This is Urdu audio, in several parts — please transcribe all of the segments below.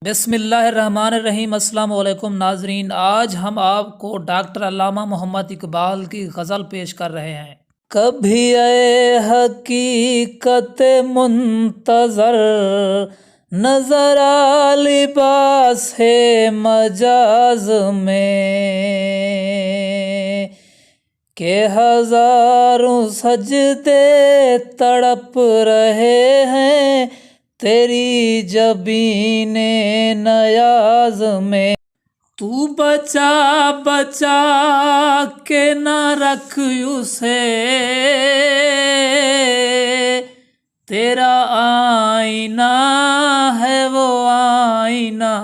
بسم اللہ الرحمن الرحیم۔ السلام علیکم ناظرین، آج ہم آپ کو ڈاکٹر علامہ محمد اقبال کی غزل پیش کر رہے ہیں۔ کبھی اے حقیقت منتظر نظر آ لباس ہے مجاز میں، کہ ہزاروں سجدے تڑپ رہے ہیں تیری جبین نیاز میں۔ تو بچا بچا کے نہ رکھ اسے، تیرا آئینہ ہے وہ آئینہ،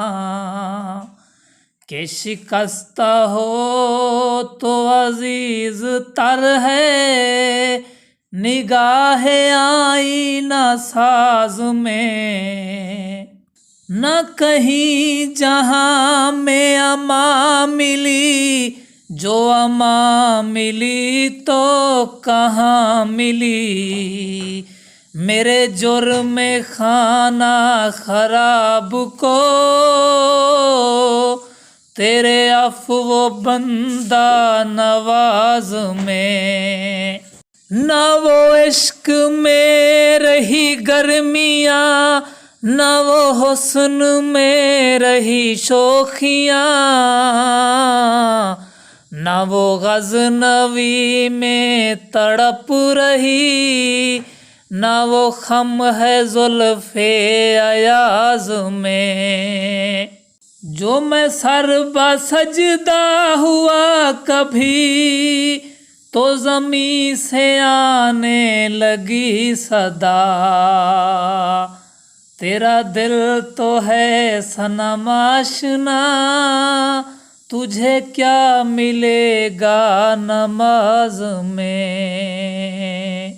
کہ شکستہ ہو تو عزیز تر ہے نگاہ آئینہ ساز میں۔ نہ کہیں جہاں میں امان ملی، جو امان ملی تو کہاں ملی، میرے جرم خانہ خراب کو تیرے عفو بندہ نواز میں۔ نہ وہ عشق میں رہی گرمیاں، نہ وہ حسن میں رہی شوخیاں، نہ وہ غزنوی میں تڑپ رہی، نہ وہ خم ہے زلف ایاز میں۔ جو میں سر بسجدہ ہوا کبھی، تو زمین سے آنے لگی صدا، تیرا دل تو ہے صنم آشنا، تجھے کیا ملے گا نماز میں۔